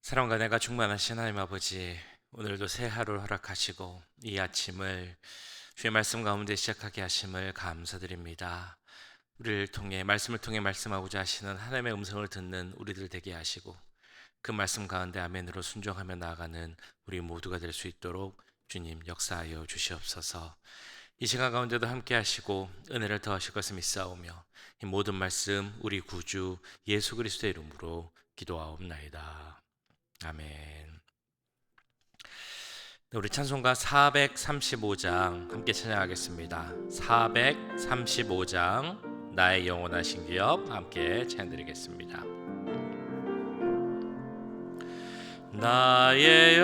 사랑과 내가 충만하신 하나님 아버지, 오늘도 새 하루를 허락하시고 이 아침을 주의 말씀 가운데 시작하게 하심을 감사드립니다. 우리를 통해 말씀을 통해 말씀하고자 하시는 하나님의 음성을 듣는 우리들 되게 하시고 그 말씀 가운데 아멘으로 순종하며 나아가는 우리 모두가 될 수 있도록 주님 역사하여 주시옵소서. 이 시간 가운데도 함께 하시고 은혜를 더하실 것을 믿사오며 이 모든 말씀 우리 구주 예수 그리스도의 이름으로 기도하옵나이다. 아멘. 우리 찬송가 435장 함께 찬양하겠습니다. 435장 나의 영원하신 기업 함께 찬양드리겠습니다. 나의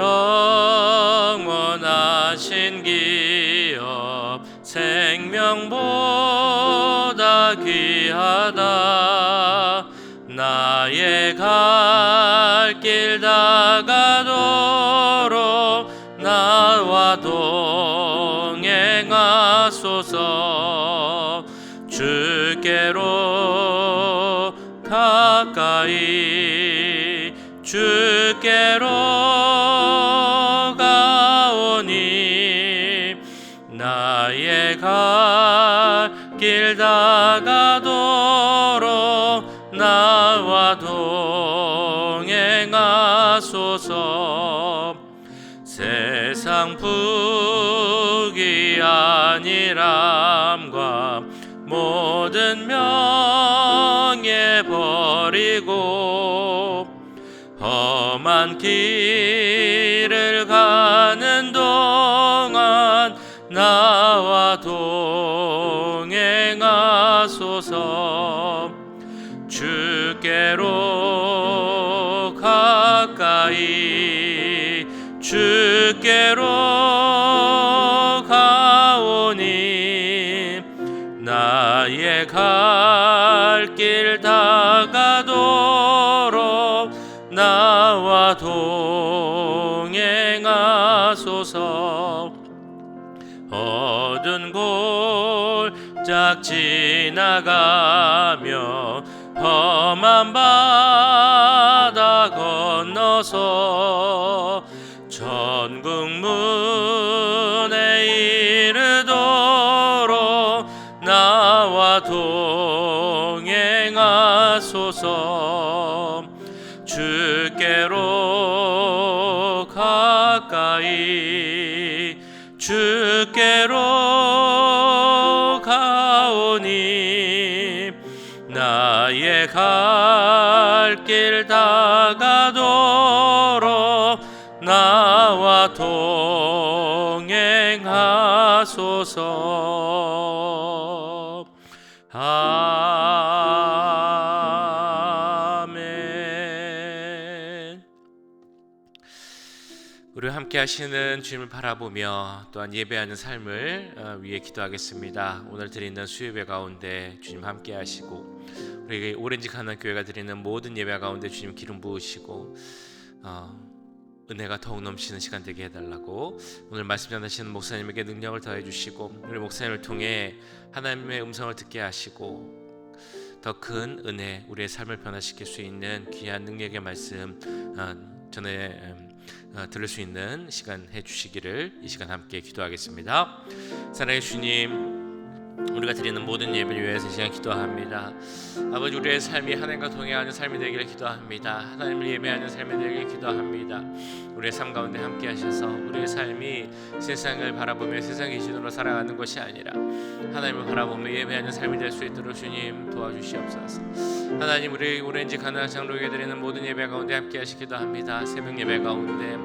영원하신 기업 생명보다 귀하다. 나의 갈 길 다가도록 나와 동행하소서. 주께로 가까이 주께로 가오니 나의 갈 길 다가도록 나와 동행하소서. 세상 부귀한이람과 모든 명예 버리고 험한 길을 가는 동안 나와 동행하소서. 주께로 가까이 주께로 가오니 나의 갈 길 다가도록 나와 동행하소서. 어두운 골짝 지나가며 험한 바다 건너서 천국 문에 이르도록 나와 동행하소서. 주께로 가까이 주께로 가오니 나의 갈 길 다가도록 나와 동행하소서. 아멘. 우리 함께 하시는 주님을 바라보며 또한 예배하는 삶을 위해 기도하겠습니다. 오늘 드리는 수요예배 가운데 주님 함께 하시고 우리 오렌지 가난 교회가 드리는 모든 예배 가운데 주님 기름 부으시고 은혜가 더욱 넘치는 시간 되게 해달라고 오늘 말씀 전하시는 목사님에게 능력을 더해 주시고 우리 목사님을 통해 하나님의 음성을 듣게 하시고 더 큰 은혜 우리의 삶을 변화시킬 수 있는 귀한 능력의 말씀 전에 들을 수 있는 시간 해주시기를 이 시간 함께 기도하겠습니다. 사랑의 주님, 우리가 드리는 모든 예배를 위해서 이 시간 기도합니다. 아버지, 우리의 삶이 하나님과 동행하는 삶이 되기를 기도합니다. 하나님을 예배하는 삶이 되기를 기도합니다. 우리의 삶 가운데 함께 하셔서 우리의 삶이 세상을 바라보며 세상의 기준으로 살아가는 것이 아니라 하나님을 바라보며 예배하는 삶이 될 수 있도록 주님 도와주시옵소서. 하나님, 우리 오렌지 가나안 장로에게 드리는 모든 예배 가운데 함께 하시기도 합니다. 새벽 예배 가운데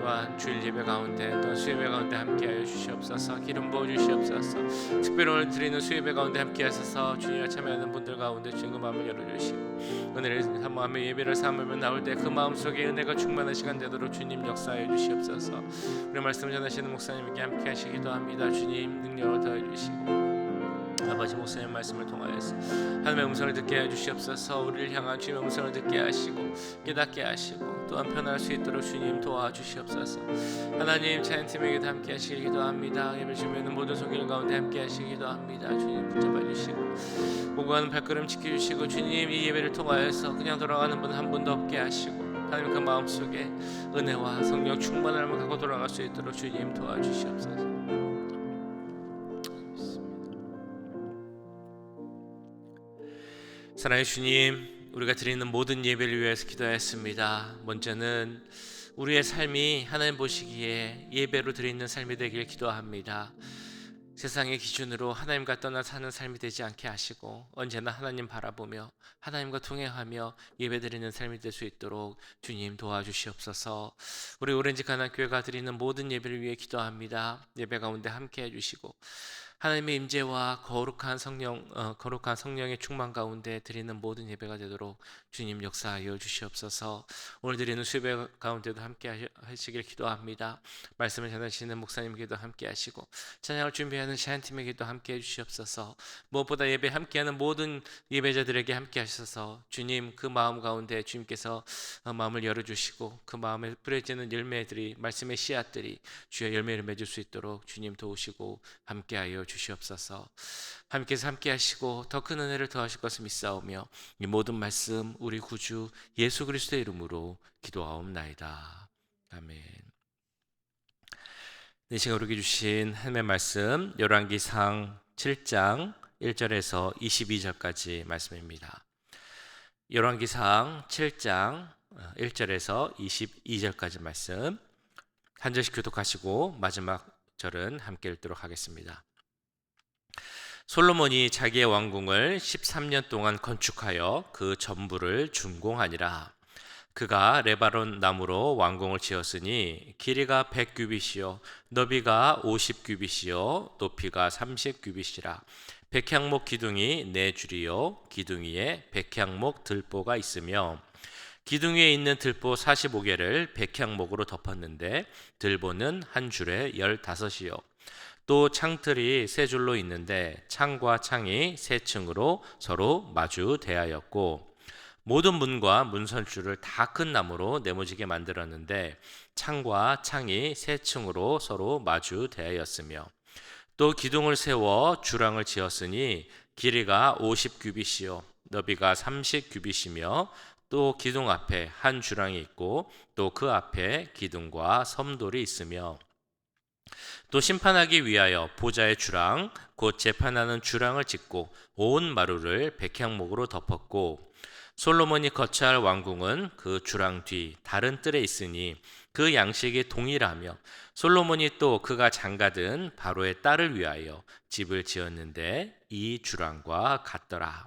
또한 주일 예배 가운데 또한 수예배 가운데 함께하여 주시옵소서. 기름 부어 주시옵소서. 특별히 오늘 드리는 수예배 가운데 함께하셔서 주님과 참여하는 분들 가운데 주님 그 마음을 열어주시고 은혜를 사모하며 예배를 삼으며 나올 때 그 마음속에 은혜가 충만한 시간 되도록 주님 역사하여 주시옵소서. 우리 말씀 전하시는 목사님에게 함께하시기도 합니다. 주님 능력을 더해 주시고 아버지, 목사님 말씀을 통하여서 하나님의 음성을 듣게 해주시옵소서. 우리를 향한 주님의 음성을 듣게 하시고 깨닫게 하시고 또한 변할 수 있도록 주님 도와주시옵소서. 하나님, 찬양팀에게도 함께 하시길 기도합니다. 예배 주면은 모든 손길 가운데 함께 하시길 기도합니다. 주님 붙잡아 주시고 오고 가는 발걸음 지켜주시고 주님 이 예배를 통하여서 그냥 돌아가는 분 한 분도 없게 하시고 하나님 그 마음속에 은혜와 성령 충만함을 갖고 돌아갈 수 있도록 주님 도와주시옵소서. 사랑의 주님, 우리가 드리는 모든 예배를 위해서 기도했습니다. 먼저는 우리의 삶이 하나님 보시기에 예배로 드리는 삶이 되길 기도합니다. 세상의 기준으로 하나님과 떠나 사는 삶이 되지 않게 하시고 언제나 하나님 바라보며 하나님과 동행하며 예배드리는 삶이 될 수 있도록 주님 도와주시옵소서. 우리 오렌지 가나교회가 드리는 모든 예배를 위해 기도합니다. 예배 가운데 함께 해주시고 하나님의 임재와 거룩한 성령의 충만 가운데 드리는 모든 예배가 되도록 주님 역사하여 주시옵소서. 오늘 드리는 수요예 가운데도 함께 하시길 기도합니다. 말씀을 전하시는 목사님께도 함께 하시고 찬양을 준비하는 찬양팀에게도 함께 해주시옵소서. 무엇보다 예배 함께하는 모든 예배자들에게 함께 하셔서 주님 그 마음 가운데 주님께서 마음을 열어주시고 그 마음에 뿌려지는 열매들이 말씀의 씨앗들이 주의 열매를 맺을 수 있도록 주님 도우시고 함께하여 주시옵소서. 하나님께서 함께 하시고 더 큰 은혜를 더하실 것을 믿사오며 이 모든 말씀 우리 구주 예수 그리스도의 이름으로 기도하옵나이다. 아멘. 이 시간 우리에게 주신 하나님의 말씀 열왕기상 7장 1절에서 22절까지 말씀입니다. 열왕기상 7장 1절에서 22절까지 말씀 한 절씩 교독하시고 마지막 절은 함께 읽도록 하겠습니다. 솔로몬이 자기의 왕궁을 13년 동안 건축하여 그 전부를 준공하니라. 그가 레바논 나무로 왕궁을 지었으니 길이가 100규빗이요 너비가 50규빗이요 높이가 30규빗이라. 백향목 기둥이 4줄이요 기둥 위에 백향목 들보가 있으며 기둥 위에 있는 들보 45개를 백향목으로 덮었는데 들보는 한 줄에 15이요 또 창틀이 3줄로 있는데 창과 창이 3층으로 서로 마주 대하였고 모든 문과 문설주를 다 큰 나무로 네모지게 만들었는데 창과 창이 3층으로 서로 마주 대하였으며 또 기둥을 세워 주랑을 지었으니 길이가 50규빗이요 너비가 30규빗이며 또 기둥 앞에 한 주랑이 있고 또 그 앞에 기둥과 섬돌이 있으며 또 심판하기 위하여 보좌의 주랑 곧 재판하는 주랑을 짓고 온 마루를 백향목으로 덮었고 솔로몬이 거처할 왕궁은 그 주랑 뒤 다른 뜰에 있으니 그 양식이 동일하며 솔로몬이 또 그가 장가든 바로의 딸을 위하여 집을 지었는데 이 주랑과 같더라.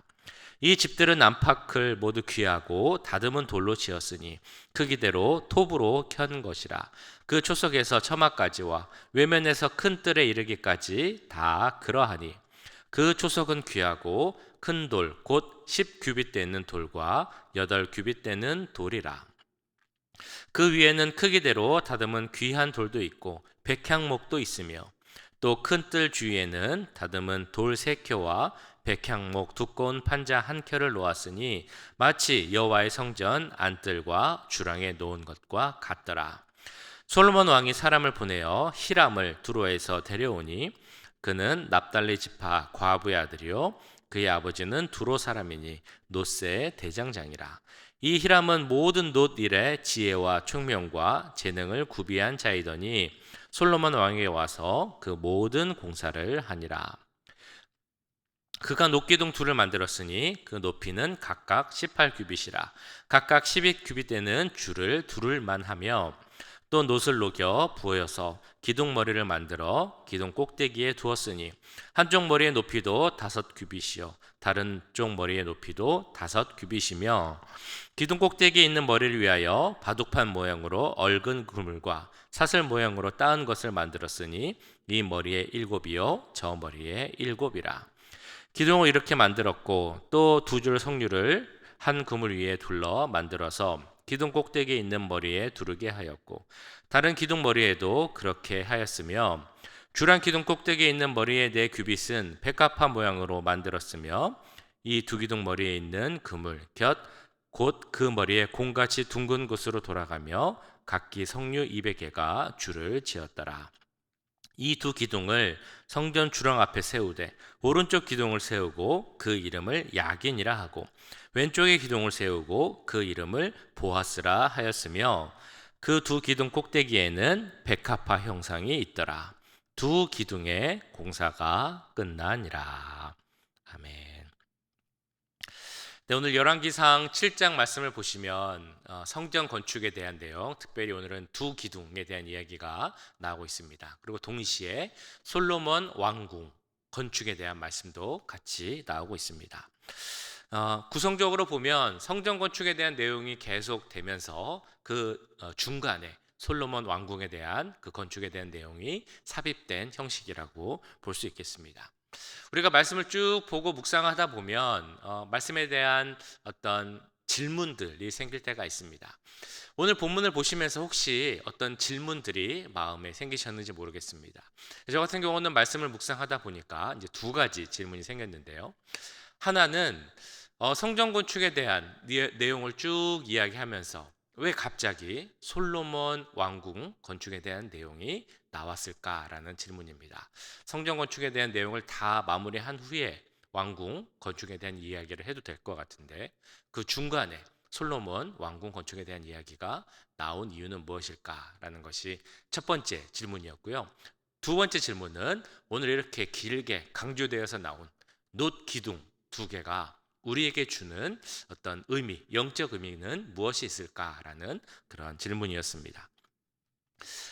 이 집들은 안팎을 모두 귀하고 다듬은 돌로 지었으니 크기대로 톱으로 켠 것이라. 그 초석에서 처마까지와 외면에서 큰 뜰에 이르기까지 다 그러하니 그 초석은 귀하고 큰 돌 곧 10규빗 되는 돌과 8규빗 되는 돌이라. 그 위에는 크기대로 다듬은 귀한 돌도 있고 백향목도 있으며 또 큰 뜰 주위에는 다듬은 돌 3켜와 백향목 두꺼운 판자 1켜를 놓았으니 마치 여호와의 성전 안뜰과 주랑에 놓은 것과 같더라. 솔로몬 왕이 사람을 보내어 히람을 두로에서 데려오니 그는 납달리 지파 과부의 아들이요 그의 아버지는 두로 사람이니 놋의 대장장이라. 이 히람은 모든 놋 일에 지혜와 총명과 재능을 구비한 자이더니 솔로몬 왕에게 와서 그 모든 공사를 하니라. 그가 놋기둥 둘을 만들었으니 그 높이는 각각 18규빗이라. 각각 12규빗 되는 줄을 두를 만하며 또 놋을 녹여 부어서 기둥 머리를 만들어 기둥 꼭대기에 두었으니 한쪽 머리의 높이도 5규빗이요 다른 쪽 머리의 높이도 5규빗이며 기둥 꼭대기에 있는 머리를 위하여 바둑판 모양으로 얽은 그물과 사슬 모양으로 따은 것을 만들었으니 이 머리에 7이요 저 머리에 7이라. 기둥을 이렇게 만들었고 또 2줄 석류를 한 그물 위에 둘러 만들어서 기둥 꼭대기에 있는 머리에 두르게 하였고 다른 기둥 머리에도 그렇게 하였으며 주랑 기둥 꼭대기에 있는 머리의 4규빗은 백합화 모양으로 만들었으며 이 2기둥 머리에 있는 그물 곁 곧 그 머리에 공같이 둥근 곳으로 돌아가며 각기 석류 200개가 줄을 지었더라. 이 두 기둥을 성전 주랑 앞에 세우되 오른쪽 기둥을 세우고 그 이름을 야긴이라 하고 왼쪽의 기둥을 세우고 그 이름을 보아스라 하였으며 그 두 기둥 꼭대기에는 백합화 형상이 있더라. 두 기둥의 공사가 끝나니라. 아멘. 네, 오늘 열왕기상 7장 말씀을 보시면 성전 건축에 대한 내용, 특별히 오늘은 두 기둥에 대한 이야기가 나오고 있습니다. 그리고 동시에 솔로몬 왕궁 건축에 대한 말씀도 같이 나오고 있습니다. 구성적으로 보면 성전 건축에 대한 내용이 계속되면서 그 중간에 솔로몬 왕궁에 대한 그 건축에 대한 내용이 삽입된 형식이라고 볼 수 있겠습니다. 우리가 말씀을 쭉 보고 묵상하다 보면 말씀에 대한 어떤 질문들이 생길 때가 있습니다. 오늘 본문을 보시면서 혹시 어떤 질문들이 마음에 생기셨는지 모르겠습니다. 저 같은 경우는 말씀을 묵상하다 보니까 이제 두 가지 질문이 생겼는데요. 하나는 성전 건축에 대한 내용을 쭉 이야기하면서 왜 갑자기 솔로몬 왕궁 건축에 대한 내용이 나왔을까라는 질문입니다. 성전 건축에 대한 내용을 다 마무리한 후에 왕궁 건축에 대한 이야기를 해도 될 것 같은데 그 중간에 솔로몬 왕궁 건축에 대한 이야기가 나온 이유는 무엇일까라는 것이 첫 번째 질문이었고요. 두 번째 질문은 오늘 이렇게 길게 강조되어서 나온 놋 기둥 두 개가 우리에게 주는 어떤 의미, 영적 의미는 무엇이 있을까라는 그런 질문이었습니다.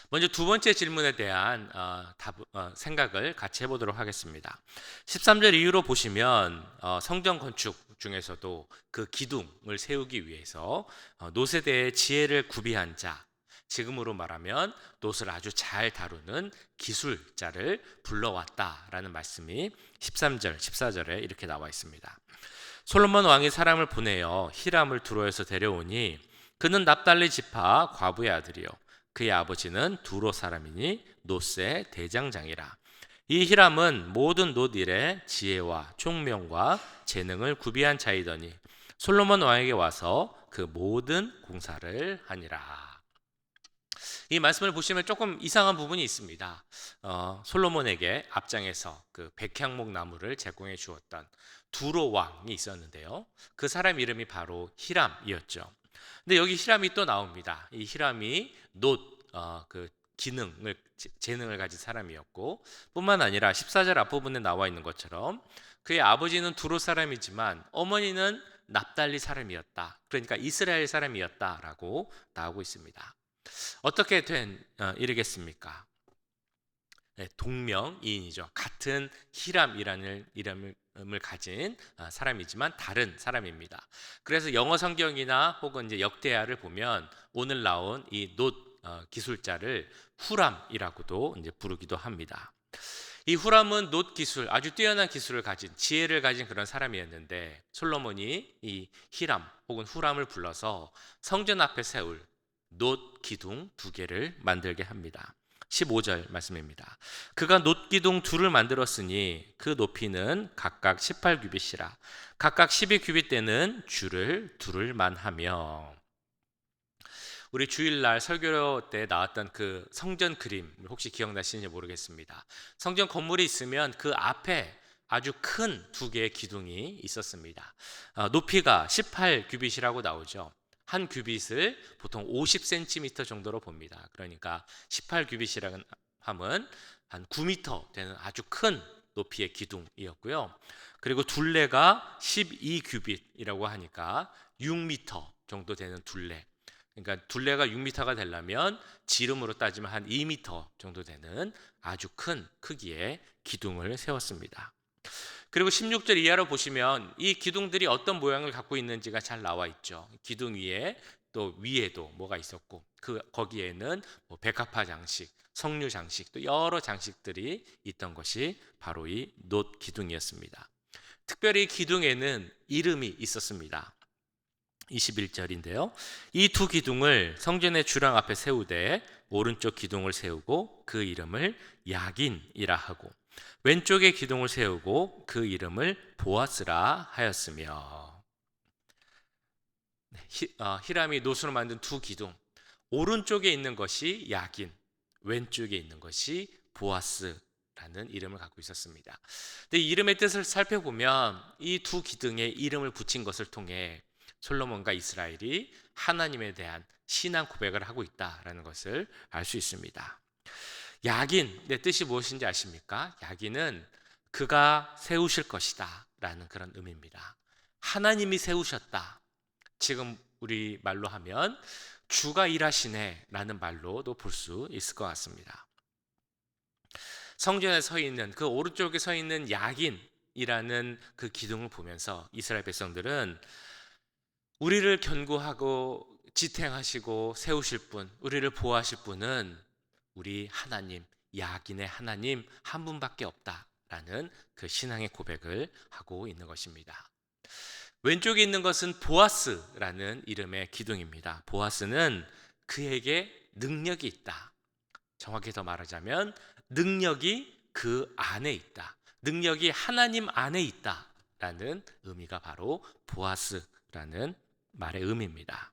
먼저 두 번째 질문에 대한 생각을 같이 해보도록 하겠습니다. 13절 이후로 보시면 성전 건축 중에서도 그 기둥을 세우기 위해서 놋에 대해 지혜를 구비한 자, 지금으로 말하면 놋을 아주 잘 다루는 기술자를 불러왔다라는 말씀이 13절, 14절에 이렇게 나와 있습니다. 솔로몬 왕이 사람을 보내어 히람을 두로에서 데려오니 그는 납달리 지파 과부의 아들이요 그의 아버지는 두로 사람이니 놋의 대장장이라. 이 히람은 모든 놋 일에 지혜와 총명과 재능을 구비한 자이더니 솔로몬 왕에게 와서 그 모든 공사를 하니라. 이 말씀을 보시면 조금 이상한 부분이 있습니다. 솔로몬에게 앞장에서 그 백향목 나무를 제공해 주었던 두로 왕이 있었는데요. 그 사람 이름이 바로 히람이었죠. 근데 여기 히람이 또 나옵니다. 이 히람이 그 기능을 재능을 가진 사람이었고 뿐만 아니라 14절 앞부분에 나와 있는 것처럼 그의 아버지는 두로 사람이지만 어머니는 납달리 사람이었다. 그러니까 이스라엘 사람이었다라고 나오고 있습니다. 어떻게 된 일이겠습니까? 네, 동명이인이죠. 같은 히람이라는 이름을 가진 사람이지만 다른 사람입니다. 그래서 영어 성경이나 혹은 이제 역대하를 보면 오늘 나온 이 놋 기술자를 후람이라고도 이제 부르기도 합니다. 이 후람은 놋 기술, 아주 뛰어난 기술을 가진 지혜를 가진 그런 사람이었는데 솔로몬이 이 히람 혹은 후람을 불러서 성전 앞에 세울 놋 기둥 두 개를 만들게 합니다. 15절 말씀입니다. 그가 놋 기둥 둘을 만들었으니 그 높이는 각각 18규빗이라 각각 12규빗 되는 줄을 두를 만하며. 우리 주일날 설교 때 나왔던 그 성전 그림 혹시 기억나시는지 모르겠습니다. 성전 건물이 있으면 그 앞에 아주 큰 두 개의 기둥이 있었습니다. 높이가 18규빗이라고 나오죠. 한 규빗을 보통 50cm 정도로 봅니다. 그러니까 18규빗이라는 하면 한 9m 되는 아주 큰 높이의 기둥이었고요. 그리고 둘레가 12규빗이라고 하니까 6m 정도 되는 둘레. 그러니까 둘레가 6m가 되려면 지름으로 따지면 한 2m 정도 되는 아주 큰 크기의 기둥을 세웠습니다. 그리고 16절 이하로 보시면 이 기둥들이 어떤 모양을 갖고 있는지가 잘 나와 있죠. 기둥 위에 또 위에도 뭐가 있었고 거기에는 뭐 백합화 장식, 석류 장식 또 여러 장식들이 있던 것이 바로 이 놋 기둥이었습니다. 특별히 기둥에는 이름이 있었습니다. 21절인데요. 이 두 기둥을 성전의 주랑 앞에 세우되 오른쪽 기둥을 세우고 그 이름을 야긴이라 하고 왼쪽의 기둥을 세우고 그 이름을 보아스라 하였으며. 히람이 놋으로 만든 두 기둥, 오른쪽에 있는 것이 야긴, 왼쪽에 있는 것이 보아스라는 이름을 갖고 있었습니다. 근데 이 이름의 뜻을 살펴보면 이 두 기둥에 이름을 붙인 것을 통해 솔로몬과 이스라엘이 하나님에 대한 신앙 고백을 하고 있다라는 것을 알 수 있습니다. 야긴의 뜻이 무엇인지 아십니까? 야긴은 그가 세우실 것이다 라는 그런 의미입니다. 하나님이 세우셨다. 지금 우리 말로 하면 주가 일하시네 라는 말로도 볼 수 있을 것 같습니다. 성전에 서 있는 그 오른쪽에 서 있는 야긴이라는 그 기둥을 보면서 이스라엘 백성들은 우리를 견고하고 지탱하시고 세우실 분, 우리를 보호하실 분은 우리 하나님, 야긴의 하나님 한 분밖에 없다라는 그 신앙의 고백을 하고 있는 것입니다. 왼쪽에 있는 것은 보아스라는 이름의 기둥입니다. 보아스는 그에게 능력이 있다. 정확히 더 말하자면 능력이 그 안에 있다. 능력이 하나님 안에 있다라는 의미가 바로 보아스라는 말의 의미입니다.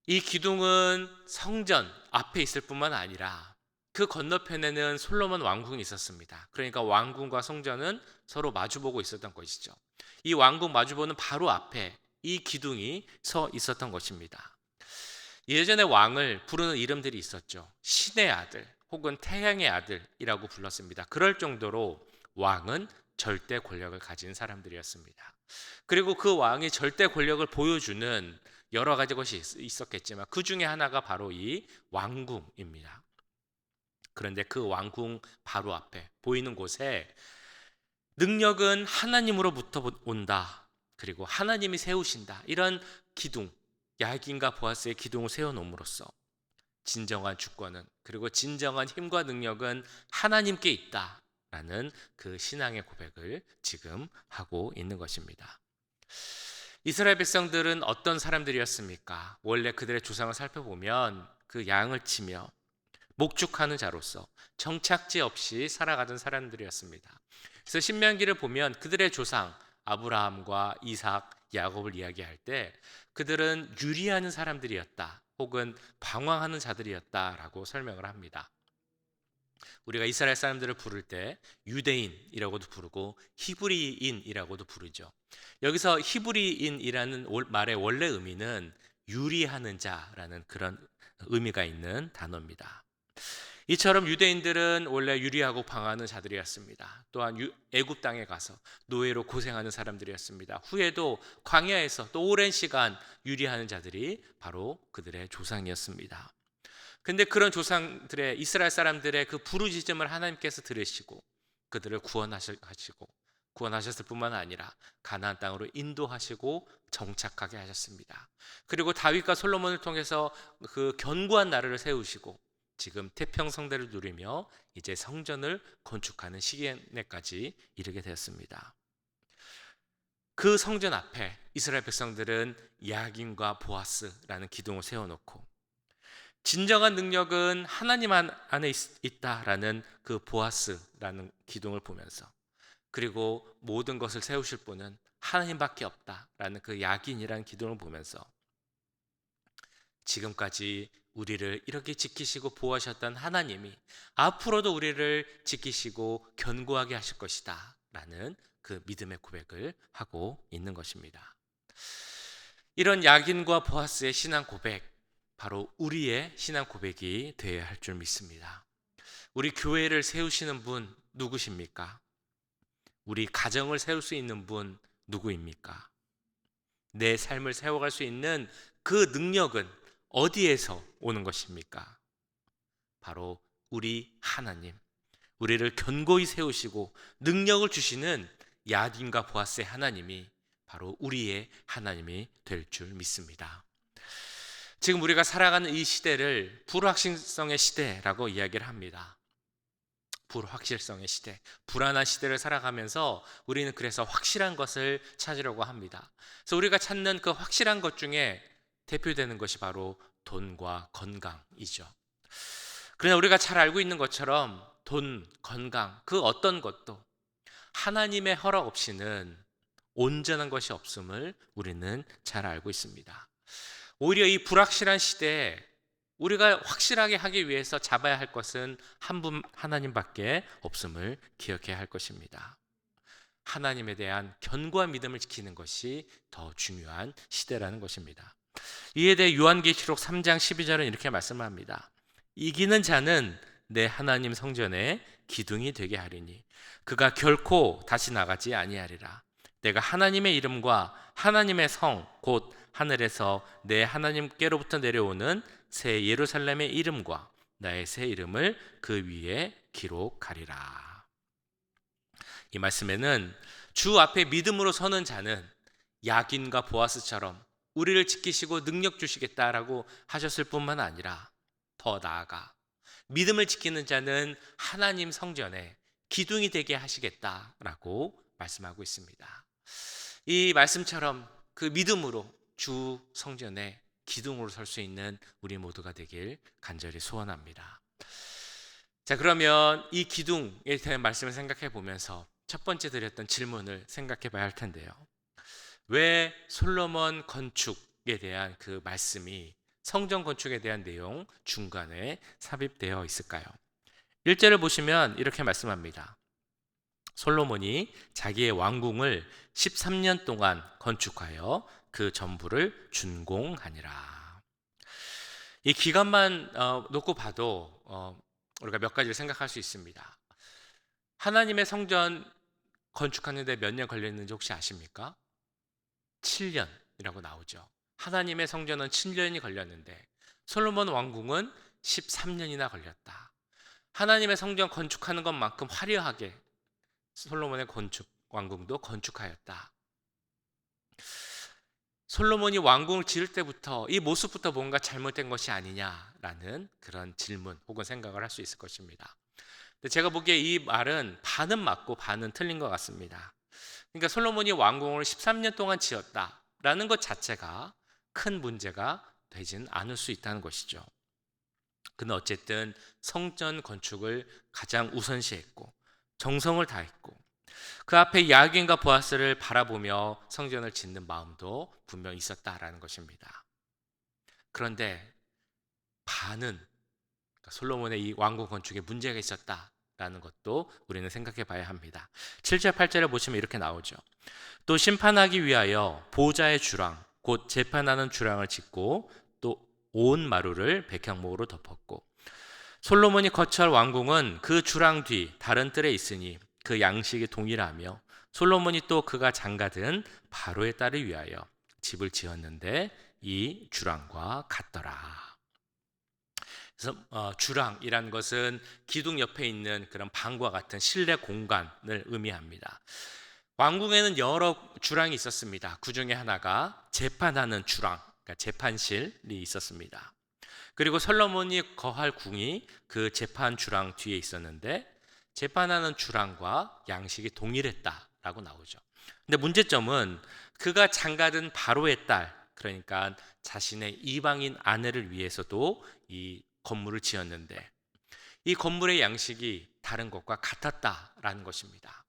이 기둥은 성전 앞에 있을 뿐만 아니라 그 건너편에는 솔로몬 왕궁이 있었습니다. 그러니까 왕궁과 성전은 서로 마주보고 있었던 것이죠. 이 왕궁 마주보는 바로 앞에 이 기둥이 서 있었던 것입니다. 예전에 왕을 부르는 이름들이 있었죠. 신의 아들 혹은 태양의 아들이라고 불렀습니다. 그럴 정도로 왕은 절대 권력을 가진 사람들이었습니다. 그리고 그 왕이 절대 권력을 보여주는 여러 가지 것이 있었겠지만 그 중에 하나가 바로 이 왕궁입니다. 그런데 그 왕궁 바로 앞에 보이는 곳에 능력은 하나님으로부터 온다. 그리고 하나님이 세우신다. 이런 기둥, 야긴과 보아스의 기둥을 세워놓음으로써 진정한 주권은 그리고 진정한 힘과 능력은 하나님께 있다라는 그 신앙의 고백을 지금 하고 있는 것입니다. 이스라엘 백성들은 어떤 사람들이었습니까? 원래 그들의 조상을 살펴보면 그 양을 치며 목축하는 자로서 정착지 없이 살아가던 사람들이었습니다. 그래서 신명기를 보면 그들의 조상 아브라함과 이삭, 야곱을 이야기할 때 그들은 유리하는 사람들이었다 혹은 방황하는 자들이었다라고 설명을 합니다. 우리가 이스라엘 사람들을 부를 때 유대인이라고도 부르고 히브리인이라고도 부르죠. 여기서 히브리인이라는 말의 원래 의미는 유리하는 자라는 그런 의미가 있는 단어입니다. 이처럼 유대인들은 원래 유리하고 방황하는 자들이었습니다. 또한 애굽 땅에 가서 노예로 고생하는 사람들이었습니다. 후에도 광야에서 또 오랜 시간 유리하는 자들이 바로 그들의 조상이었습니다. 근데 그런 조상들의 이스라엘 사람들의 그 부르짖음을 하나님께서 들으시고 그들을 구원하셨을 뿐만 아니라 가나안 땅으로 인도하시고 정착하게 하셨습니다. 그리고 다윗과 솔로몬을 통해서 그 견고한 나라를 세우시고 지금 태평성대를 누리며 이제 성전을 건축하는 시기에까지 이르게 되었습니다. 그 성전 앞에 이스라엘 백성들은 야긴과 보아스라는 기둥을 세워놓고 진정한 능력은 하나님 안에 있다라는 그 보아스라는 기둥을 보면서 그리고 모든 것을 세우실 분은 하나님밖에 없다라는 그 야긴이라는 기둥을 보면서 지금까지 우리를 이렇게 지키시고 보호하셨던 하나님이 앞으로도 우리를 지키시고 견고하게 하실 것이다 라는 그 믿음의 고백을 하고 있는 것입니다. 이런 야긴과 보아스의 신앙 고백, 바로 우리의 신앙 고백이 되어야 할 줄 믿습니다. 우리 교회를 세우시는 분 누구십니까? 우리 가정을 세울 수 있는 분 누구입니까? 내 삶을 세워갈 수 있는 그 능력은 어디에서 오는 것입니까? 바로 우리 하나님, 우리를 견고히 세우시고 능력을 주시는 야긴과 보아스의 하나님이 바로 우리의 하나님이 될 줄 믿습니다. 지금 우리가 살아가는 이 시대를 불확실성의 시대라고 이야기를 합니다. 불확실성의 시대, 불안한 시대를 살아가면서 우리는 그래서 확실한 것을 찾으려고 합니다. 그래서 우리가 찾는 그 확실한 것 중에 대표되는 것이 바로 돈과 건강이죠. 그러나 우리가 잘 알고 있는 것처럼 돈, 건강, 그 어떤 것도 하나님의 허락 없이는 온전한 것이 없음을 우리는 잘 알고 있습니다. 오히려 이 불확실한 시대에 우리가 확실하게 하기 위해서 잡아야 할 것은 한 분 하나님밖에 없음을 기억해야 할 것입니다. 하나님에 대한 견고한 믿음을 지키는 것이 더 중요한 시대라는 것입니다. 이에 대해 요한계시록 3장 12절은 이렇게 말씀합니다. 이기는 자는 내 하나님 성전에 기둥이 되게 하리니 그가 결코 다시 나가지 아니하리라. 내가 하나님의 이름과 하나님의 성 곧 하늘에서 내 하나님께로부터 내려오는 새 예루살렘의 이름과 나의 새 이름을 그 위에 기록하리라. 이 말씀에는 주 앞에 믿음으로 서는 자는 야긴과 보아스처럼 우리를 지키시고 능력 주시겠다라고 하셨을 뿐만 아니라 더 나아가 믿음을 지키는 자는 하나님 성전에 기둥이 되게 하시겠다라고 말씀하고 있습니다. 이 말씀처럼 그 믿음으로 주 성전에 기둥으로 설 수 있는 우리 모두가 되길 간절히 소원합니다. 자, 그러면 이 기둥에 대한 말씀을 생각해 보면서 첫 번째 드렸던 질문을 생각해 봐야 할 텐데요. 왜 솔로몬 건축에 대한 그 말씀이 성전 건축에 대한 내용 중간에 삽입되어 있을까요? 1절을 보시면 이렇게 말씀합니다. 솔로몬이 자기의 왕궁을 13년 동안 건축하여 그 전부를 준공하니라. 이 기간만 놓고 봐도 우리가 몇 가지를 생각할 수 있습니다. 하나님의 성전 건축하는데 몇 년 걸렸는지 혹시 아십니까? 7년이라고 나오죠. 하나님의 성전은 7년이 걸렸는데 솔로몬 왕궁은 13년이나 걸렸다. 하나님의 성전 건축하는 것만큼 화려하게 솔로몬의 왕궁도 건축하였다. 솔로몬이 왕궁을 지을 때부터 이 모습부터 뭔가 잘못된 것이 아니냐라는 그런 질문 혹은 생각을 할 수 있을 것입니다. 근데 제가 보기에 이 말은 반은 맞고 반은 틀린 것 같습니다. 그러니까 솔로몬이 왕궁을 13년 동안 지었다라는 것 자체가 큰 문제가 되진 않을 수 있다는 것이죠. 그는 어쨌든 성전 건축을 가장 우선시했고 정성을 다했고 그 앞에 야긴과 보아스를 바라보며 성전을 짓는 마음도 분명히 있었다라는 것입니다. 그런데 반은 솔로몬의 이 왕궁 건축에 문제가 있었다라는 것도 우리는 생각해 봐야 합니다. 7절 8절에 보시면 이렇게 나오죠. 또 심판하기 위하여 보좌의 주랑 곧 재판하는 주랑을 짓고 또 온 마루를 백향목으로 덮었고 솔로몬이 거처할 왕궁은 그 주랑 뒤 다른 뜰에 있으니 그 양식이 동일하며 솔로몬이 또 그가 장가든 바로의 딸을 위하여 집을 지었는데 이 주랑과 같더라. 그래서 주랑이라는 것은 기둥 옆에 있는 그런 방과 같은 실내 공간을 의미합니다. 왕궁에는 여러 주랑이 있었습니다. 그 중에 하나가 재판하는 주랑, 그러니까 재판실이 있었습니다. 그리고 솔로몬이 거할 궁이 그 재판 주랑 뒤에 있었는데 재판하는 주랑과 양식이 동일했다라고 나오죠. 근데 문제점은 그가 장가든 바로의 딸, 그러니까 자신의 이방인 아내를 위해서도 이 건물을 지었는데 이 건물의 양식이 다른 것과 같았다라는 것입니다.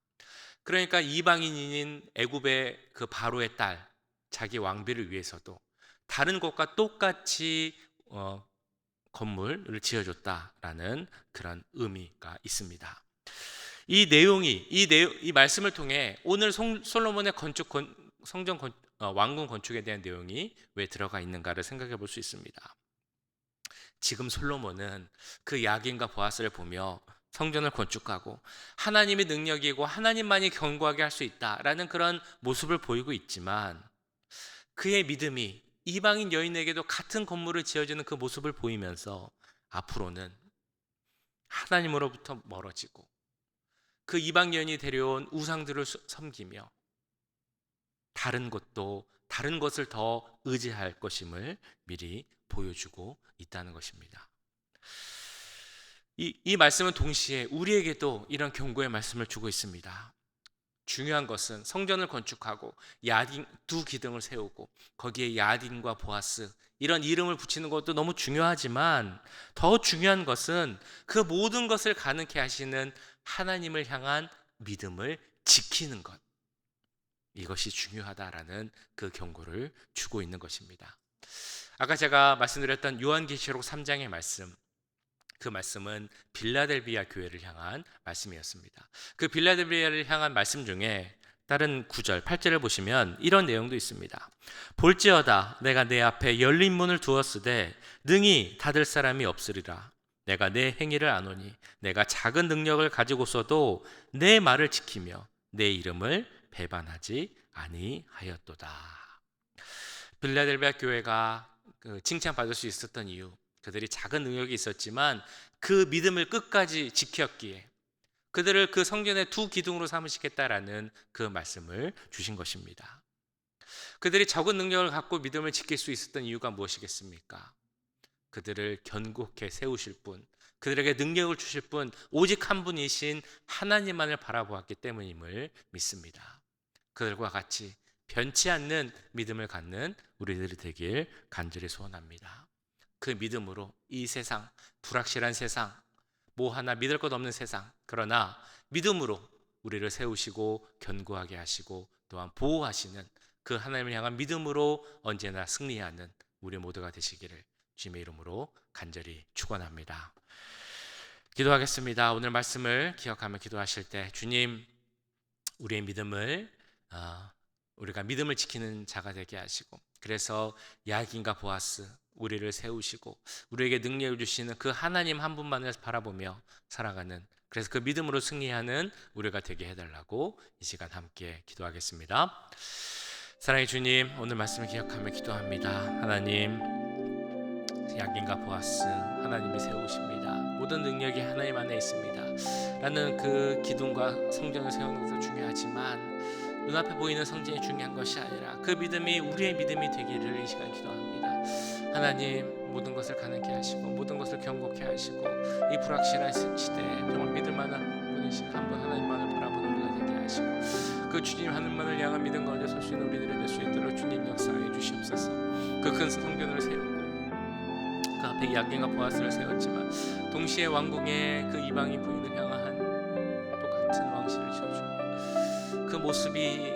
그러니까 이방인인 애굽의 그 바로의 딸, 자기 왕비를 위해서도 다른 것과 똑같이 건물을 지어줬다라는 그런 의미가 있습니다. 이 말씀을 통해 오늘 솔로몬의 왕궁 건축에 대한 내용이 왜 들어가 있는가를 생각해 볼 수 있습니다. 지금 솔로몬은 그 야긴과 보아스를 보며 성전을 건축하고 하나님의 능력이고 하나님만이 견고하게 할 수 있다라는 그런 모습을 보이고 있지만 그의 믿음이 이방인 여인에게도 같은 건물을 지어주는 그 모습을 보이면서 앞으로는 하나님으로부터 멀어지고 그 이방 여인이 데려온 우상들을 섬기며 다른 것을 더 의지할 것임을 미리 보여주고 있다는 것입니다. 이 말씀은 동시에 우리에게도 이런 경고의 말씀을 주고 있습니다. 중요한 것은 성전을 건축하고 야딘 두 기둥을 세우고 거기에 야딘과 보아스 이런 이름을 붙이는 것도 너무 중요하지만 더 중요한 것은 그 모든 것을 가능케 하시는 하나님을 향한 믿음을 지키는 것, 이것이 중요하다라는 그 경고를 주고 있는 것입니다. 아까 제가 말씀드렸던 요한계시록 3장의 말씀, 그 말씀은 빌라델비아 교회를 향한 말씀이었습니다. 그 빌라델비아를 향한 말씀 중에 다른 9절, 8절을 보시면 이런 내용도 있습니다. 볼지어다 내가 내 앞에 열린 문을 두었으되 능히 닫을 사람이 없으리라. 내가 내 행위를 아노니 내가 작은 능력을 가지고서도 내 말을 지키며 내 이름을 배반하지 아니하였도다. 빌라델비아 교회가 칭찬받을 수 있었던 이유, 그들이 작은 능력이 있었지만 그 믿음을 끝까지 지켰기에 그들을 그 성전의 두 기둥으로 삼으시겠다라는 그 말씀을 주신 것입니다. 그들이 적은 능력을 갖고 믿음을 지킬 수 있었던 이유가 무엇이겠습니까? 그들을 견고케 세우실 분, 그들에게 능력을 주실 분, 오직 한 분이신 하나님만을 바라보았기 때문임을 믿습니다. 그들과 같이 변치 않는 믿음을 갖는 우리들이 되길 간절히 소원합니다. 그 믿음으로 이 세상, 불확실한 세상, 뭐 하나 믿을 것 없는 세상, 그러나 믿음으로 우리를 세우시고 견고하게 하시고 또한 보호하시는 그 하나님을 향한 믿음으로 언제나 승리하는 우리 모두가 되시기를 주님의 이름으로 간절히 축원합니다. 기도하겠습니다. 오늘 말씀을 기억하며 기도하실 때 주님, 우리의 믿음을 우리가 믿음을 지키는 자가 되게 하시고, 그래서 야긴과 보아스 우리를 세우시고 우리에게 능력을 주시는 그 하나님 한 분만을 바라보며 살아가는, 그래서 그 믿음으로 승리하는 우리가 되게 해달라고 이 시간 함께 기도하겠습니다. 사랑의 주님, 오늘 말씀을 기억하며 기도합니다. 하나님, 야긴과 보아스 하나님이 세우십니다. 모든 능력이 하나님 안에 있습니다 라는 그 기둥과 성전을 세우는 것도 중요하지만 눈앞에 보이는 성전이 중요한 것이 아니라 그 믿음이 우리의 믿음이 되기를 이 시간 기도합니다. 하나님, 모든 것을 가능케 하시고 모든 것을 견고케 하시고 이 불확실한 시대에 정말 믿을 만한 분이신 한 분 하나님만을 바라보는 우리가 되게 하시고 그 주님 하나님만을 향한 믿음 가운데 설 수 있는 우리들이 될 수 있도록 주님 역사해 주시옵소서. 그 큰 성전을 세우고 그 앞에 야긴과 보아스를 세웠지만 동시에 왕궁의 그 이방인 부인을 향한 똑같은 왕실을 지어주며 그 모습이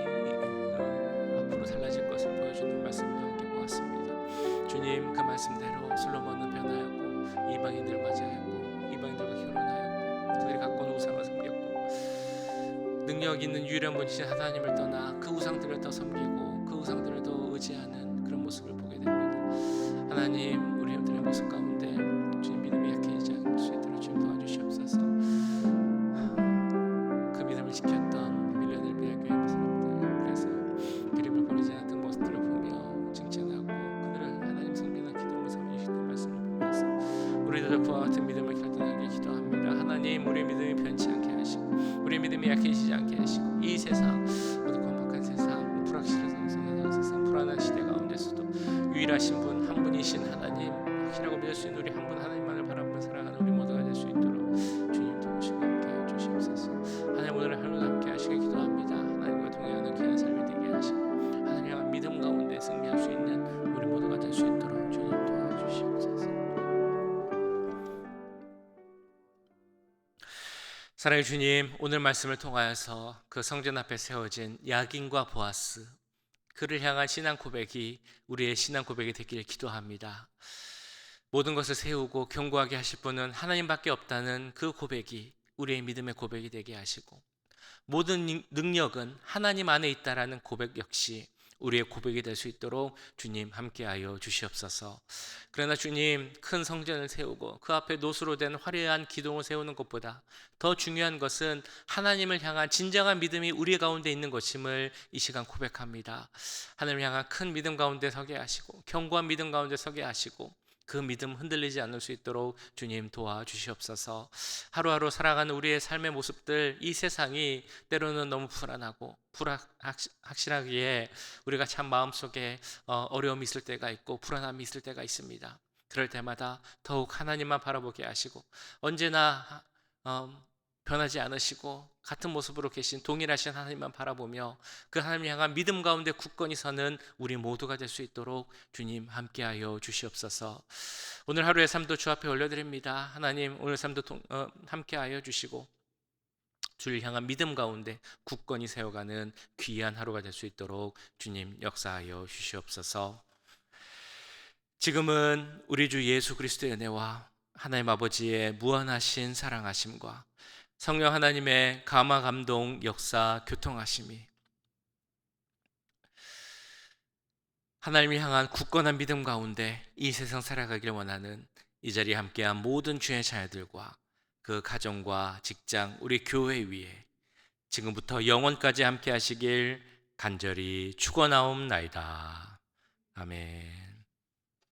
앞으로 달라질 것을 보여주는 말씀을 함께 보았습니다. 주님, 그 말씀대로 솔로몬은 변화였고 이방인들을 맞이하였고 이방인들과 결혼하였고 그들이 갖고 온 우상을 섬겼고 능력 있는 유일한 분이신 하나님을 떠나 그 우상들을 더 섬기고 그 우상들을 더 의지하는 그런 모습을 보게 됩니다. 하나님, 우리 형들의 모습 가운데 주님 믿음이 약해지지 않을 수 있도록 주님 도와주시옵소서. 그 믿음을 지켰던 빌라델비아 교회 사람들, 그래서 그림을 버리지 않았던 모습들을 보며 칭찬하고 그들을 하나님 성전의 기둥으로 삼으시는 말씀을 보면서 우리들도 그와 같은 믿음을 결단하게 기도합니다. 하나님, 우리의 믿음이 변치 않게 하시고 우리의 믿음이 약해지지 않게 하시고 이 세상, 모두 험악한 세상, 불확실한 세상, 불안한 시대 가운데서도 유일하신 분 한 분이신 하나님, 확실하고 믿을 수 있는 우리 한 분 하나님만을 바라보며 살아가는 우리 모두가 될 수 있도록 주님 도우시고 함께 해주시옵소서. 하나님, 오늘 하루 함께 하시길 기도합니다. 하나님과 동행하는 귀한 삶이 되게 하시고 하나님 향한 믿음 가운데 승리할 수 있는 우리 모두가 될 수 있도록 주님 도와주시옵소서. 사랑의 주님, 오늘 말씀을 통하여서 그 성전 앞에 세워진 야긴과 보아스, 그를 향한 신앙 고백이 우리의 신앙 고백이 되기를 기도합니다. 모든 것을 세우고 견고하게 하실 분은 하나님밖에 없다는 그 고백이 우리의 믿음의 고백이 되게 하시고 모든 능력은 하나님 안에 있다라는 고백 역시 우리의 고백이 될 수 있도록 주님 함께하여 주시옵소서. 그러나 주님, 큰 성전을 세우고 그 앞에 노수로 된 화려한 기둥을 세우는 것보다 더 중요한 것은 하나님을 향한 진정한 믿음이 우리 가운데 있는 것임을 이 시간 고백합니다. 하나님을 향한 큰 믿음 가운데 서게 하시고 견고한 믿음 가운데 서게 하시고 그 믿음 흔들리지 않을 수 있도록 주님 도와주시옵소서. 하루하루 살아가는 우리의 삶의 모습들, 이 세상이 때로는 너무 불안하고 불확실하기에 우리가 참 마음속에 어려움이 있을 때가 있고 불안함이 있을 때가 있습니다. 그럴 때마다 더욱 하나님만 바라보게 하시고 언제나 변하지 않으시고 같은 모습으로 계신 동일하신 하나님만 바라보며 그 하나님을 향한 믿음 가운데 굳건히 서는 우리 모두가 될 수 있도록 주님 함께하여 주시옵소서. 오늘 하루의 삶도 주 앞에 올려드립니다. 하나님, 오늘 삶도 함께하여 주시고 주를 향한 믿음 가운데 굳건히 세워가는 귀한 하루가 될 수 있도록 주님 역사하여 주시옵소서. 지금은 우리 주 예수 그리스도의 은혜와 하나님 아버지의 무한하신 사랑하심과 성령 하나님의 감화 감동 역사 교통하심이 하나님을 향한 굳건한 믿음 가운데 이 세상 살아가길 원하는 이 자리에 함께한 모든 주의 자녀들과 그 가정과 직장, 우리 교회 위에 지금부터 영원까지 함께 하시길 간절히 축원하옵나이다. 아멘.